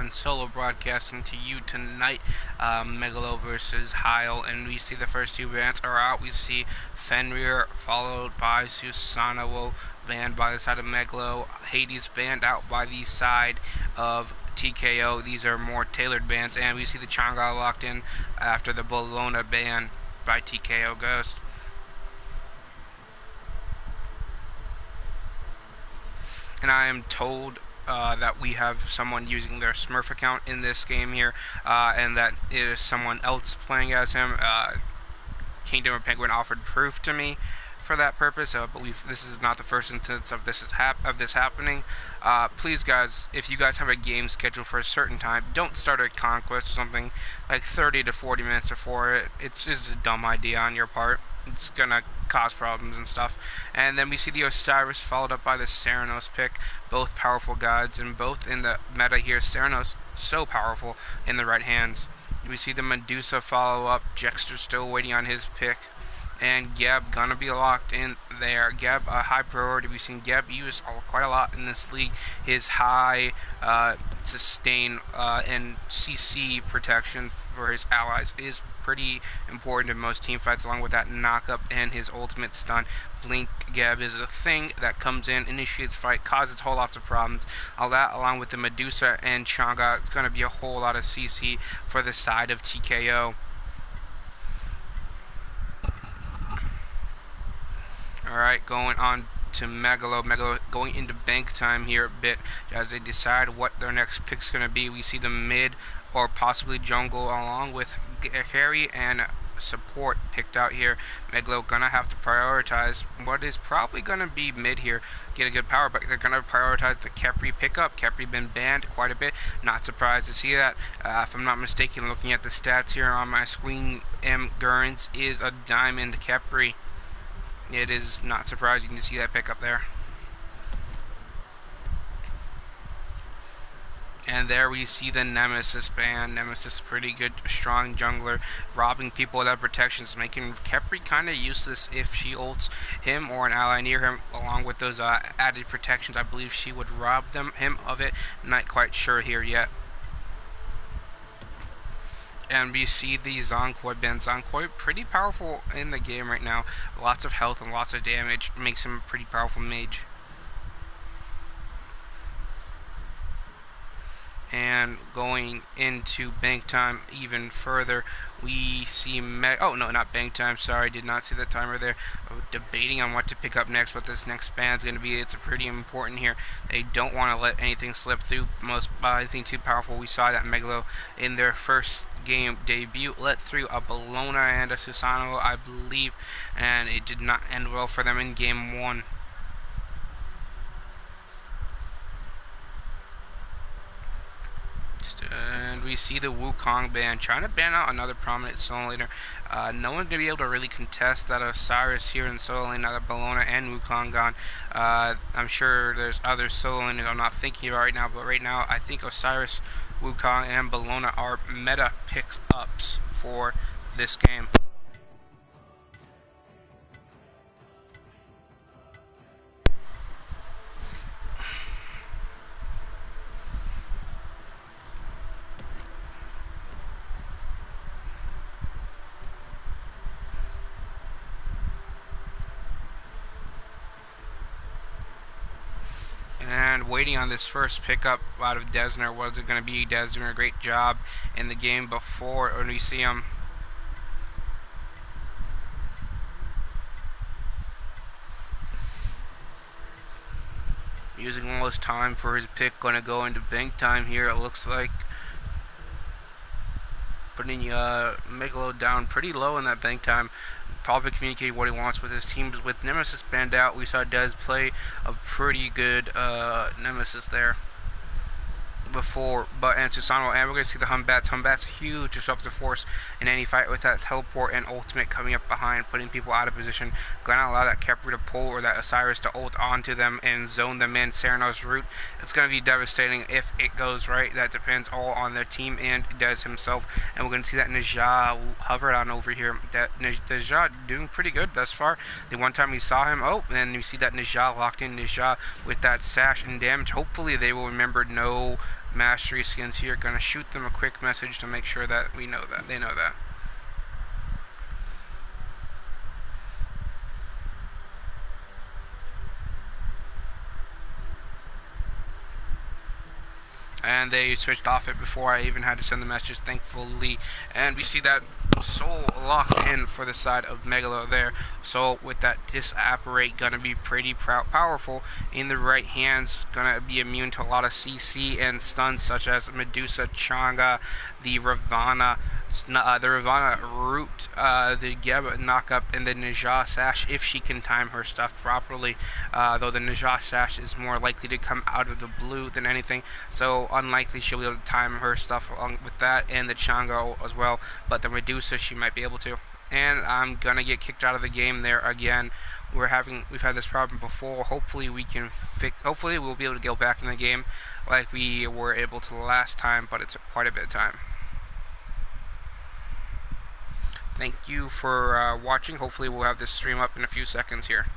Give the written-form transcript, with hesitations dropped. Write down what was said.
and solo broadcasting to you tonight. Meglo versus Heil, and we see the first two bands are out. We see Fenrir followed by Susanoo banned by the side of Meglo, Hades banned out by the side of TKO. These are more tailored bans, and we see the Chang'e locked in after the Bologna ban by TKO Ghost. And I am told that we have someone using their Smurf account in this game here, and that it is someone else playing as him. Kingdom of Penguin offered proof to me for that purpose, but this is not the first instance of this happening. Please, guys, if you guys have a game scheduled for a certain time, don't start a conquest or something like 30 to 40 minutes before it. It's just a dumb idea on your part. It's gonna cause problems and stuff. And then we see the Osiris followed up by the Ceranos pick, both powerful gods, and both in the meta here. Ceranos so powerful in the right hands. We see the Medusa follow up. Jexter still waiting on his pick. And Geb gonna be locked in there. Geb, a high priority. We've seen Geb used quite a lot in this league. His high sustain and CC protection for his allies is pretty important in most team fights, along with that knock-up and his ultimate stun. Blink Geb is a thing that comes in, initiates fight, causes whole lots of problems. All that, along with the Medusa and Chang'e, it's going to be a whole lot of CC for the side of TKO. Alright, going on to Meglo. Meglo going into bank time here a bit as they decide what their next pick's going to be. We see the mid or possibly jungle along with carry and support picked out here. Meglo gonna have to prioritize what is probably gonna be mid here, get a good power, but they're gonna prioritize the Khepri pickup. Khepri been banned quite a bit, not surprised to see that. If I'm not mistaken, looking at the stats here on my screen, M. Gurns is a diamond Khepri. It is not surprising to see that pickup there. And there we see the Nemesis ban. Nemesis, pretty good, strong jungler, robbing people without protections, making Khepri kind of useless if she ults him or an ally near him, along with those added protections. I believe she would rob him of it. Not quite sure here yet. And we see the Zonkoi ban. Zonkoi, pretty powerful in the game right now. Lots of health and lots of damage. Makes him a pretty powerful mage. And going into bank time even further, we see oh no, not bank time, sorry, did not see that timer there. Debating on what to pick up next, what this next ban is going to be. It's pretty important here. They don't want to let anything slip through. Anything too powerful. We saw that Meglo in their first game debut let through a Bologna and a Susanoo, I believe, and it did not end well for them in game 1. And we see the Wukong ban trying to ban out another prominent solo laner. No one's going to be able to really contest that Osiris here in solo lane, now that Bologna and Wukong gone. I'm sure there's other solo laners I'm not thinking about right now, but right now I think Osiris, Wukong, and Bologna are meta picks-ups for this game. And waiting on this first pickup out of Desner. Was it going to be? Des doing a great job in the game before, when we see him. Using all his time for his pick, going to go into bank time here, it looks like. Putting Meglo down pretty low in that bank time. Probably communicate what he wants with his teams. With Nemesis banned out, we saw Des play a pretty good Nemesis there before, and Susanoo, and we're going to see the Humbats. Humbats, huge disruptive force in any fight with that teleport and ultimate coming up behind, putting people out of position. Going to allow that Khepri to pull or that Osiris to ult onto them and zone them in Ceranos' route. It's going to be devastating if it goes right. That depends all on their team and Des himself. And we're going to see that Najah hovered on over here. That Najah doing pretty good thus far. The one time we saw him, and you see that Najah locked in. Najah with that sash and damage. Hopefully they will remember no mastery skins here. Gonna shoot them a quick message to make sure that we know that they know that. And they switched off it before I even had to send the message, thankfully. And we see that soul locked in for the side of Meglo there. So with that disapparate, gonna be pretty powerful in the right hands. Gonna be immune to a lot of CC and stuns such as Medusa, Changa, the Ravana, Root, the Geb knock up, and the Najah Sash if she can time her stuff properly. Though the Najah Sash is more likely to come out of the blue than anything, so unlikely she'll be able to time her stuff along with that, and the Changa as well. But the Medusa, she might be able to. And I'm gonna get kicked out of the game there again. We've had this problem before. Hopefully we can fix. Hopefully we'll be able to go back in the game like we were able to last time, but it's quite a bit of time. Thank you for watching. Hopefully we'll have this stream up in a few seconds here.